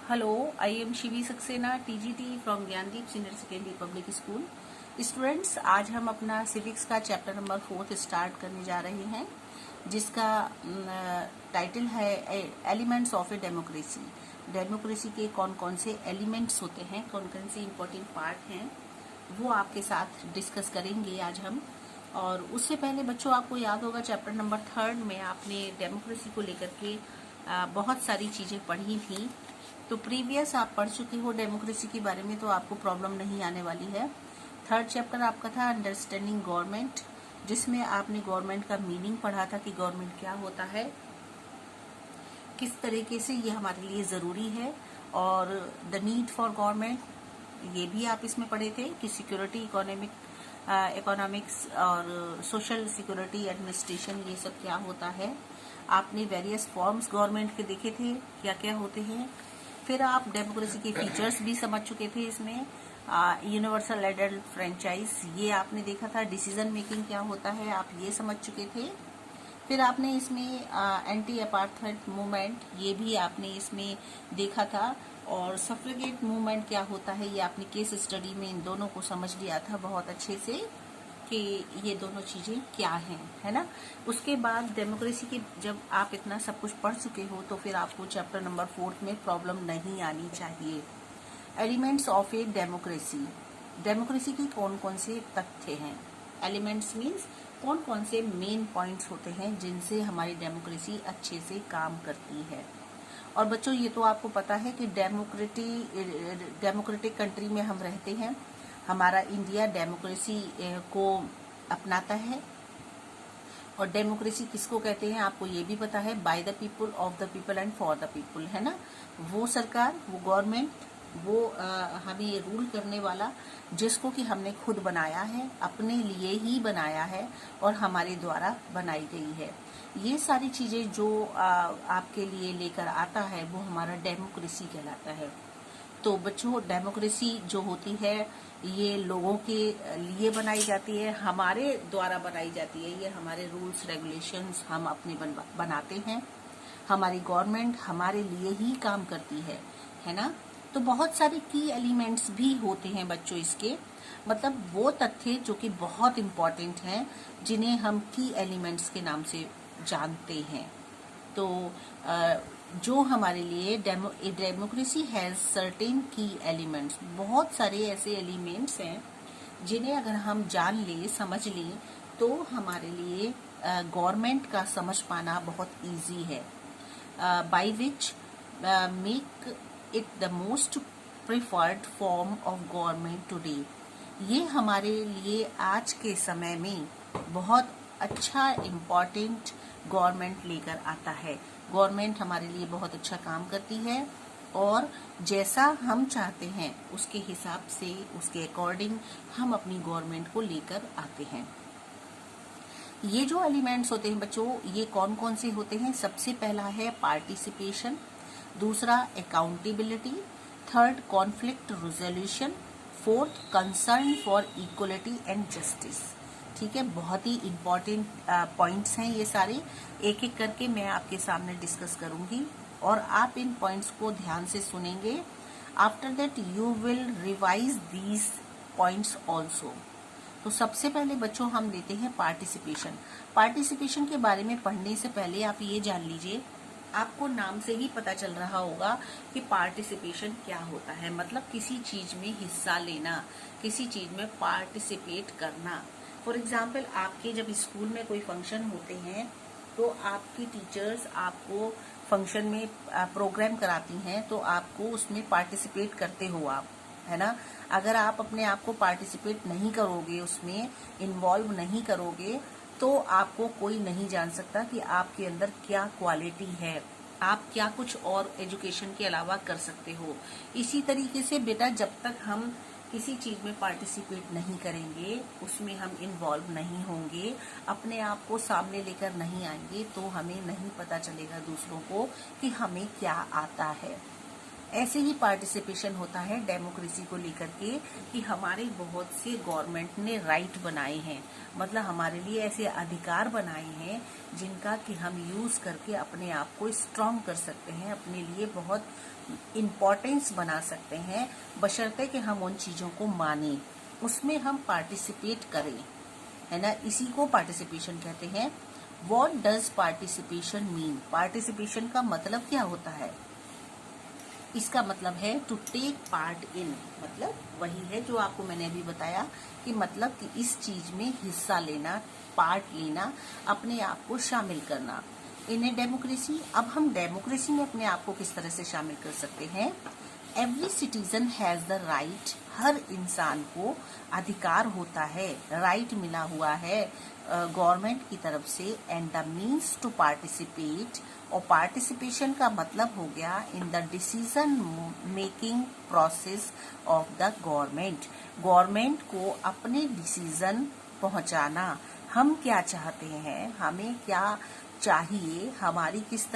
Hello, I am Shivi Saxena, TGT from Gyandeep Senior Secondary Public School. Students, आज हम अपना civics का chapter number 4 start करने जा रहे हैं, जिसका टाइटल है elements of a democracy. Democracy के कौन कौन से एलिमेंट्स होते हैं, कौन कौन से इम्पोर्टेंट पार्ट हैं, वो आपके साथ डिस्कस करेंगे आज हम। और उससे पहले बच्चों, आपको याद होगा चैप्टर नंबर 3 में आपने डेमोक्रेसी को लेकर के बहुत सारी चीज़ें पढ़ी थी। तो प्रीवियस आप पढ़ चुके हो डेमोक्रेसी के बारे में, तो आपको प्रॉब्लम नहीं आने वाली है। 3rd चैप्टर आपका था अंडरस्टैंडिंग गवर्नमेंट, जिसमें आपने गवर्नमेंट का मीनिंग पढ़ा था कि गवर्नमेंट क्या होता है, किस तरीके से ये हमारे लिए ज़रूरी है, और द नीड फॉर गवर्नमेंट, ये भी आप इसमें पढ़े थे कि सिक्योरिटी, इकोनॉमिक्स और सोशल सिक्योरिटी, एडमिनिस्ट्रेशन, ये सब क्या होता है। आपने वेरियस फॉर्म्स गवर्नमेंट के देखे थे, क्या क्या होते हैं। फिर आप डेमोक्रेसी के फीचर्स भी समझ चुके थे। इसमें यूनिवर्सल एडल्ट फ्रेंचाइज, ये आपने देखा था। डिसीजन मेकिंग क्या होता है, आप ये समझ चुके थे। फिर आपने इसमें एंटी अपार्थाइड मूवमेंट, ये भी आपने इसमें देखा था। और सफ्रेगेट मूवमेंट क्या होता है, ये आपने केस स्टडी में इन दोनों को समझ लिया था बहुत अच्छे से कि ये दोनों चीजें क्या हैं, है ना। उसके बाद डेमोक्रेसी की जब आप इतना सब कुछ पढ़ चुके हो, तो फिर आपको चैप्टर नंबर 4 में प्रॉब्लम नहीं आनी चाहिए। Elements of a democracy, democracy के कौन कौन से तथ्य हैं। एलिमेंट्स मीन्स कौन कौन से मेन पॉइंट्स होते हैं जिनसे हमारी डेमोक्रेसी अच्छे से काम करती है। और बच्चों, ये तो आपको पता है कि डेमोक्रेटिक कंट्री में हम रहते हैं। हमारा इंडिया डेमोक्रेसी को अपनाता है। और डेमोक्रेसी किसको कहते हैं, आपको ये भी पता है, by the people, of the people and for the people, है ना। वो सरकार, वो गवर्नमेंट, वो हमें रूल करने वाला, जिसको कि हमने खुद बनाया है, अपने लिए ही बनाया है और हमारे द्वारा बनाई गई है। ये सारी चीजें जो आपके लिए लेकर आता है, वो हमारा डेमोक्रेसी कहलाता है। तो बच्चों, डेमोक्रेसी जो होती है, ये लोगों के लिए बनाई जाती है, हमारे द्वारा बनाई जाती है। ये हमारे रूल्स रेगुलेशंस हम अपने बनाते हैं। हमारी गवर्नमेंट हमारे लिए ही काम करती है ना। तो बहुत सारे की एलिमेंट्स भी होते हैं बच्चों इसके, मतलब वो तथ्य जो कि बहुत इम्पोर्टेंट हैं, जिन्हें हम की एलिमेंट्स के नाम से जानते हैं। तो जो हमारे लिए डेमोक्रेसी हैज सर्टेन की एलिमेंट्स, बहुत सारे ऐसे एलिमेंट्स हैं जिन्हें अगर हम जान ले, समझ लें, तो हमारे लिए गवर्नमेंट का समझ पाना बहुत इजी है। By which make it the most preferred form of government today. ये हमारे लिए आज के समय में बहुत अच्छा इम्पॉर्टेंट गवर्नमेंट लेकर आता है। गवर्नमेंट हमारे लिए बहुत अच्छा काम करती है, और जैसा हम चाहते हैं उसके हिसाब से, उसके अकॉर्डिंग हम अपनी गवर्नमेंट को लेकर आते हैं। ये जो एलिमेंट्स होते हैं बच्चों, ये कौन कौन से होते हैं। सबसे पहला है पार्टिसिपेशन, दूसरा accountability, 3rd conflict resolution, 4th concern for equality and justice. ठीक है, बहुत ही इम्पोर्टेंट पॉइंट्स हैं ये सारे। एक एक करके मैं आपके सामने डिस्कस करूंगी और आप इन पॉइंट्स को ध्यान से सुनेंगे। After that you will revise these points also. तो सबसे पहले बच्चों हम लेते हैं पार्टिसिपेशन। पार्टिसिपेशन के बारे में पढ़ने से पहले आप ये जान लीजिए, आपको नाम से ही पता चल रहा होगा कि पार्टिसिपेशन क्या होता है। मतलब किसी चीज में हिस्सा लेना, किसी चीज में पार्टिसिपेट करना। फॉर एग्जाम्पल, आपके जब स्कूल में कोई फंक्शन होते हैं, तो आपकी टीचर्स आपको फंक्शन में प्रोग्राम कराती हैं, तो आपको उसमें पार्टिसिपेट करते हो आप, है ना। अगर आप अपने आप को पार्टिसिपेट नहीं करोगे, उसमें इन्वॉल्व नहीं करोगे, तो आपको कोई नहीं जान सकता कि आपके अंदर क्या क्वालिटी है, आप क्या कुछ और एजुकेशन के अलावा कर सकते हो। इसी तरीके से बेटा, जब तक हम किसी चीज में पार्टिसिपेट नहीं करेंगे, उसमें हम इन्वॉल्व नहीं होंगे, अपने आप को सामने लेकर नहीं आएंगे, तो हमें नहीं पता चलेगा दूसरों को कि हमें क्या आता है। ऐसे ही पार्टिसिपेशन होता है डेमोक्रेसी को लेकर के कि हमारे बहुत से गवर्नमेंट ने राइट बनाए हैं, मतलब हमारे लिए ऐसे अधिकार बनाए हैं जिनका कि हम यूज करके अपने आप को स्ट्रांग कर सकते हैं, अपने लिए बहुत इम्पोर्टेंस बना सकते हैं, बशर्ते कि हम उन चीजों को माने, उसमें हम पार्टिसिपेट करें, है ना। इसी को पार्टिसिपेशन कहते हैं। What does participation mean? Participation का मतलब क्या होता है? इसका मतलब है टू टेक पार्ट इन, मतलब वही है जो आपको मैंने अभी बताया कि मतलब कि इस चीज में हिस्सा लेना, पार्ट लेना, अपने आप को शामिल करना। इन ए डेमोक्रेसी, अब हम डेमोक्रेसी में अपने आप को किस तरह से शामिल कर सकते हैं? Every citizen has the right, हर इंसान को अधिकार होता है, राइट मिला हुआ है गवर्नमेंट की तरफ से, and the means to participate, और पार्टिसिपेशन का मतलब हो गया in the decision making process of the government, government को अपने डिसीजन पहुंचाना। हम क्या चाहते हैं, हमें क्या चाहिए, हमारी किस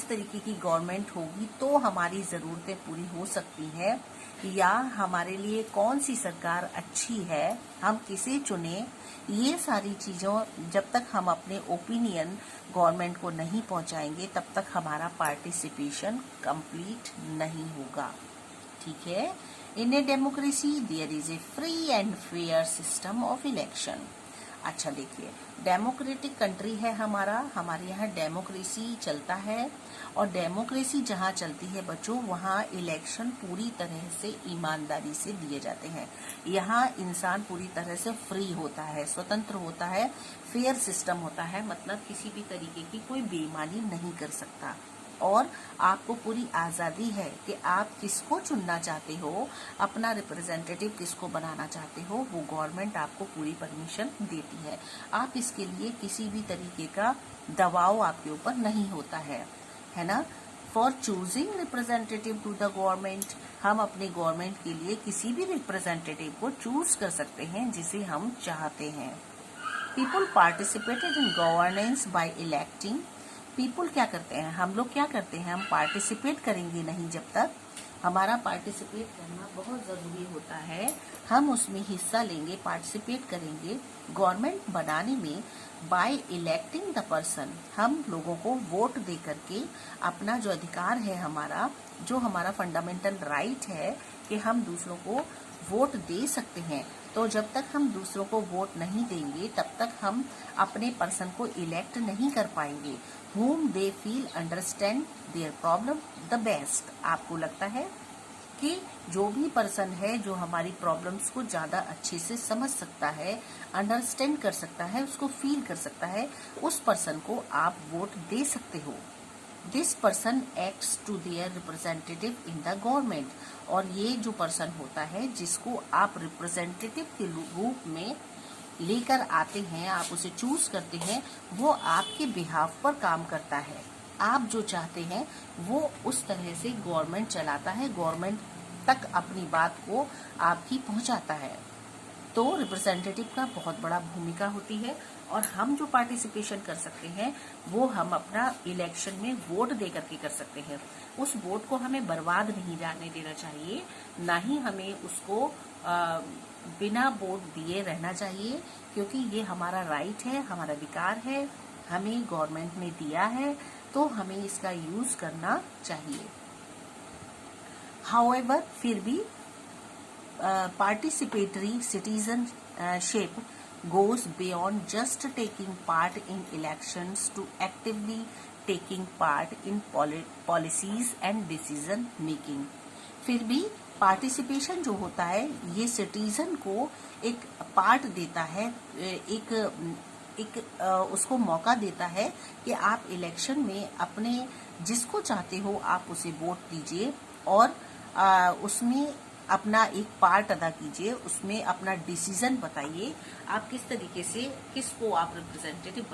तरीके की गवर्नमेंट होगी तो हमारी जरूरतें पूरी हो सकती है, या हमारे लिए कौन सी सरकार अच्छी है, हम किसे चुने, ये सारी चीजों जब तक हम अपने ओपिनियन गवर्नमेंट को नहीं पहुंचाएंगे तब तक हमारा पार्टिसिपेशन कंप्लीट नहीं होगा। ठीक है। In a democracy there is a free and fair system of election. अच्छा देखिए, डेमोक्रेटिक कंट्री है हमारे यहाँ डेमोक्रेसी चलता है, और डेमोक्रेसी जहाँ चलती है बच्चों, वहाँ इलेक्शन पूरी तरह से ईमानदारी से दिए जाते हैं। यहाँ इंसान पूरी तरह से फ्री होता है, स्वतंत्र होता है, फेयर सिस्टम होता है, मतलब किसी भी तरीके की कोई बेईमानी नहीं कर सकता, और आपको पूरी आजादी है कि आप किसको चुनना चाहते हो, अपना रिप्रेजेंटेटिव किसको बनाना चाहते हो, वो गवर्नमेंट आपको पूरी परमिशन देती है। आप इसके लिए किसी भी तरीके का दबाव आपके ऊपर नहीं होता है ना। For choosing representative to the government, हम अपने गवर्नमेंट के लिए किसी भी रिप्रेजेंटेटिव को चूज कर सकते हैं जिसे हम चाहते हैं। People participated in governance by electing, people क्या करते हैं, हम लोग क्या करते हैं, हम पार्टिसिपेट करेंगे नहीं जब तक, हमारा पार्टिसिपेट करना बहुत जरूरी होता है, हम उसमें हिस्सा लेंगे, पार्टिसिपेट करेंगे गवर्नमेंट बनाने में, बाय इलेक्टिंग द पर्सन, हम लोगों को वोट दे करके अपना जो अधिकार है हमारा, जो हमारा फंडामेंटल राइट है कि हम दूसरों को वोट दे सकते हैं। तो जब तक हम दूसरों को वोट नहीं देंगे तब तक हम अपने पर्सन को इलेक्ट नहीं कर पाएंगे। whom they feel understand their problem the best, आपको लगता है कि जो भी पर्सन है जो हमारी प्रॉब्लम्स को ज्यादा अच्छे से समझ सकता है, अंडरस्टैंड कर सकता है, उसको फील कर सकता है, उस पर्सन को आप वोट दे सकते हो। This person acts to their representative in the government, और ये जो पर्सन होता है जिसको आप रिप्रेजेंटेटिव के रूप में लेकर आते हैं, आप उसे चूज करते हैं, वो आपके बिहाफ पर काम करता है। आप जो चाहते हैं वो उस तरह से गवर्नमेंट चलाता है, गवर्नमेंट तक अपनी बात को आपकी पहुंचाता है। तो रिप्रेजेंटेटिव का बहुत बड़ा भूमिका होती है, और हम जो पार्टिसिपेशन कर सकते हैं वो हम अपना इलेक्शन में वोट दे करके कर सकते हैं। उस वोट को हमें बर्बाद नहीं जाने देना चाहिए, ना ही हमें उसको बिना वोट दिए रहना चाहिए, क्योंकि ये हमारा राइट है, हमारा अधिकार है, हमें गवर्नमेंट ने दिया है, तो हमें इसका यूज करना चाहिए। हाउएवर, फिर भी participatory citizenship goes beyond just taking part in elections to actively taking part in policies and decision making। फिर भी पार्टिसिपेशन जो होता है ये सिटीजन को एक पार्ट देता है, एक उसको मौका देता है कि आप इलेक्शन में अपने जिसको चाहते हो आप उसे वोट दीजिए, और उसमें अपना एक पार्ट अदा कीजिए, उसमें अपना डिसीजन बताइए, आप किस तरीके से किसको आप रिप्रेजेंटेटिव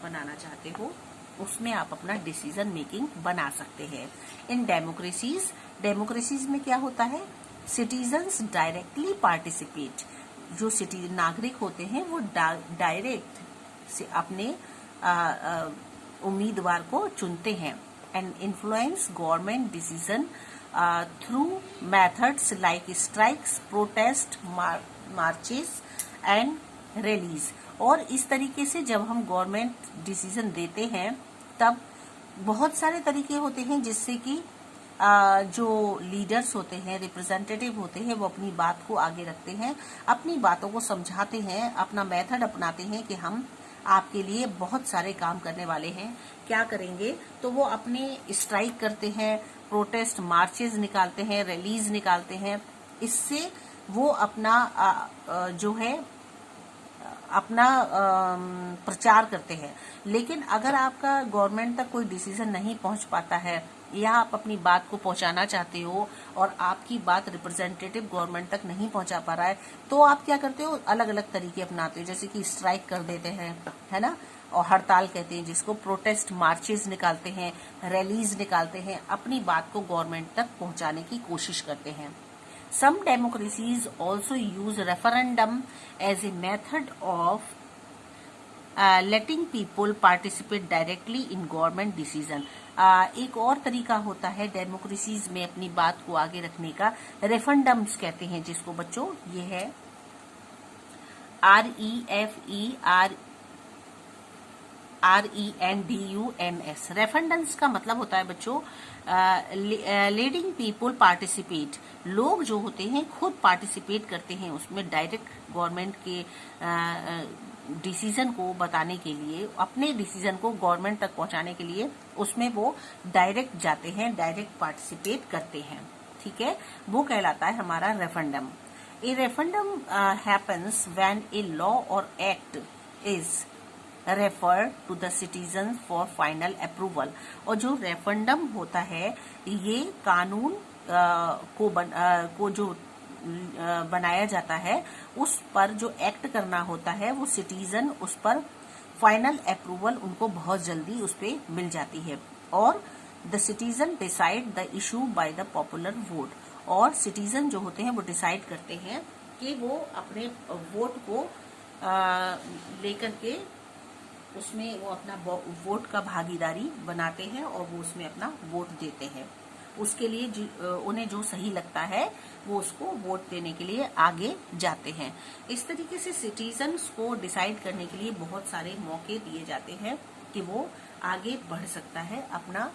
बनाना चाहते हो, उसमें आप अपना डिसीजन मेकिंग बना सकते हैं। इन डेमोक्रेसीज में क्या होता है, सिटीजन्स डायरेक्टली पार्टिसिपेट, जो नागरिक होते हैं वो डायरेक्ट से अपने उम्मीदवार को चुनते हैं, and influence government decision through methods like strikes, protest, marches and rallies. और इस तरीके से जब हम गवर्नमेंट डिसीजन देते हैं तब बहुत सारे तरीके होते हैं जिससे कि जो लीडर्स होते हैं, रिप्रेजेंटेटिव होते हैं, वो अपनी बात को आगे रखते हैं, अपनी बातों को समझाते हैं, अपना मेथड अपनाते हैं कि हम आपके लिए बहुत सारे काम करने वाले हैं, क्या करेंगे। तो वो अपने स्ट्राइक करते हैं, प्रोटेस्ट, मार्चेस निकालते हैं, रैलीज निकालते हैं। इससे वो अपना जो है अपना प्रचार करते हैं। लेकिन अगर आपका गवर्नमेंट तक कोई डिसीजन नहीं पहुंच पाता है या आप अपनी बात को पहुंचाना चाहते हो और आपकी बात रिप्रेजेंटेटिव गवर्नमेंट तक नहीं पहुंचा पा रहा है, तो आप क्या करते हो, अलग अलग तरीके अपनाते हो। जैसे कि स्ट्राइक कर देते हैं, है ना, और हड़ताल कहते हैं जिसको, प्रोटेस्ट, मार्चेस निकालते हैं, रैलीज निकालते हैं, अपनी बात को गवर्नमेंट तक पहुंचाने की कोशिश करते हैं। Some democracies also use referendum as a method of letting people participate directly in government decision. एक और तरीका होता है डेमोक्रेसीज में अपनी बात को आगे रखने का, रेफरेंडम्स कहते हैं जिसको बच्चों। ये है REFERENDUMS। रेफरेंडम्स का मतलब होता है बच्चों लेडिंग पीपुल पार्टिसिपेट। लोग जो होते हैं खुद पार्टिसिपेट करते हैं उसमें, डायरेक्ट गवर्नमेंट के डिसीजन को बताने के लिए, अपने डिसीजन को गवर्नमेंट तक पहुंचाने के लिए उसमें वो डायरेक्ट जाते हैं, डायरेक्ट पार्टिसिपेट करते हैं। ठीक है, वो कहलाता है हमारा referendum. A referendum happens when a law और act is refer to the citizen for final approval. और जो रेफरेंडम होता है ये कानून को जो बनाया जाता है उस पर जो एक्ट करना होता है वो सिटीजन उस पर फाइनल अप्रूवल उनको बहुत जल्दी उस पर मिल जाती है। और the citizen decide the issue by the popular vote. और सिटीजन जो होते हैं वो डिसाइड करते हैं कि वो अपने वोट को लेकर के उसमें वो अपना वोट का भागीदारी बनाते हैं और वो उसमें अपना वोट देते हैं। उसके लिए उन्हें जो सही लगता है वो उसको वोट देने के लिए आगे जाते हैं। इस तरीके से सिटीजन्स को डिसाइड करने के लिए बहुत सारे मौके दिए जाते हैं कि वो आगे बढ़ सकता है, अपना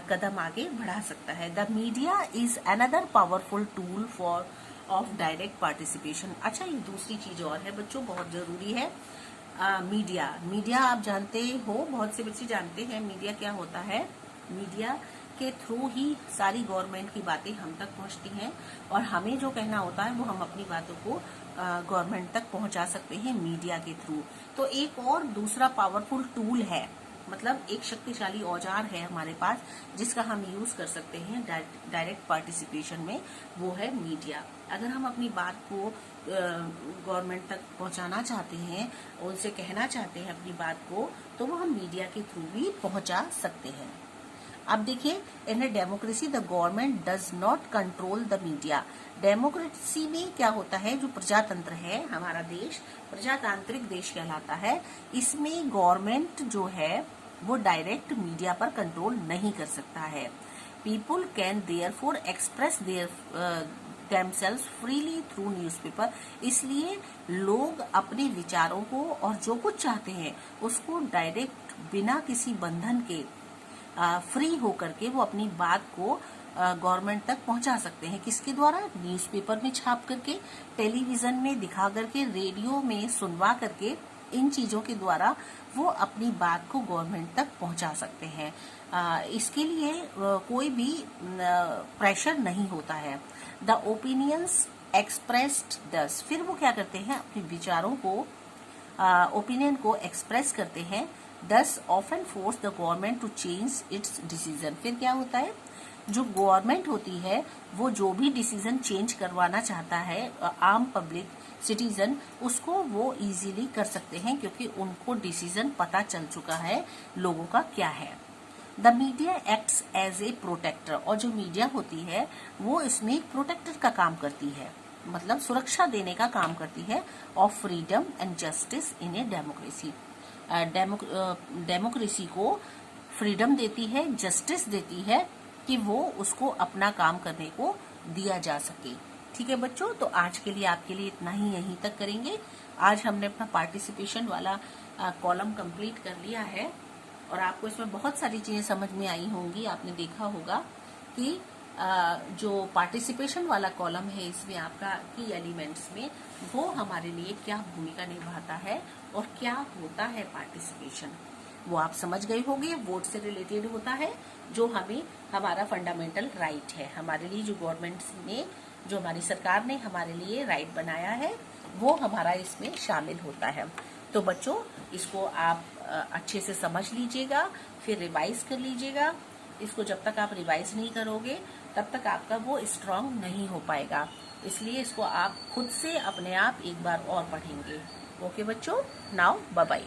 कदम आगे बढ़ा सकता है। The media is another powerful tool for of direct participation. अच्छा, एक दूसरी चीज और है बच्चों, बहुत जरूरी है। मीडिया आप जानते हो, बहुत से बच्चे जानते हैं मीडिया क्या होता है। मीडिया के थ्रू ही सारी गवर्नमेंट की बातें हम तक पहुंचती हैं और हमें जो कहना होता है वो हम अपनी बातों को गवर्नमेंट तक पहुंचा सकते हैं मीडिया के थ्रू। तो एक और दूसरा पावरफुल टूल है, मतलब एक शक्तिशाली औजार है हमारे पास जिसका हम यूज कर सकते हैं डायरेक्ट पार्टिसिपेशन में, वो है मीडिया। अगर हम अपनी बात को गवर्नमेंट तक पहुंचाना चाहते हैं, उनसे कहना चाहते हैं अपनी बात को, तो वो हम मीडिया के थ्रू भी पहुंचा सकते हैं। अब देखिए, in a democracy the government does not control the media. Democracy में क्या होता है, जो प्रजातंत्र है हमारा देश, प्रजातांत्रिक देश कहलाता है, इसमें गवर्नमेंट जो है वो डायरेक्ट मीडिया पर कंट्रोल नहीं कर सकता है। People can therefore express their themselves freely through newspaper। इसलिए लोग अपने विचारों को और जो कुछ चाहते हैं उसको डायरेक्ट बिना किसी बंधन के फ्री होकर के वो अपनी बात को गवर्नमेंट तक पहुंचा सकते हैं। किसके द्वारा? न्यूज़पेपर में छाप करके, टेलीविजन में दिखा करके, रेडियो में सुनवा करके, इन चीजों के द्वारा वो अपनी बात को गवर्नमेंट तक पहुंचा सकते हैं। इसके लिए कोई भी प्रेशर नहीं होता है। द ओपिनियंस एक्सप्रेस्ड दस, फिर वो क्या करते हैं, अपने विचारों को, ओपिनियन को एक्सप्रेस करते हैं। Thus often force the government to change its decision. फिर क्या होता है, जो गवर्नमेंट होती है वो जो भी डिसीजन चेंज करवाना चाहता है, आम पब्लिक सिटीजन उसको वो इजीली कर सकते हैं क्योंकि उनको डिसीजन पता चल चुका है लोगों का क्या है। The media acts as a protector, और जो मीडिया होती है वो इसमें एक प्रोटेक्टर का काम करती है, मतलब सुरक्षा देने का काम करती है, of freedom and justice in a democracy. Democracy को फ्रीडम देती है, जस्टिस देती है कि वो उसको अपना काम करने को दिया जा सके। ठीक है बच्चों, तो आज के लिए आपके लिए इतना ही, यहीं तक करेंगे। आज हमने अपना पार्टिसिपेशन वाला कॉलम कंप्लीट कर लिया है और आपको इसमें बहुत सारी चीजें समझ में आई होंगी। आपने देखा होगा कि जो पार्टिसिपेशन वाला कॉलम है इसमें आपका की एलिमेंट्स में वो हमारे लिए क्या भूमिका निभाता है और क्या होता है पार्टिसिपेशन, वो आप समझ गए होंगे। वोट से रिलेटेड होता है, जो हमें हमारा फंडामेंटल राइट है। हमारे लिए जो गवर्नमेंट ने, जो हमारी सरकार ने हमारे लिए राइट बनाया है, वो हमारा इसमें शामिल होता है। तो बच्चों, इसको आप अच्छे से समझ लीजिएगा, फिर रिवाइज कर लीजिएगा। इसको जब तक आप रिवाइज नहीं करोगे तब तक आपका वो स्ट्रांग नहीं हो पाएगा। इसलिए इसको आप खुद से अपने आप एक बार और पढ़ेंगे। ओके बच्चों, नाउ बाय बाय।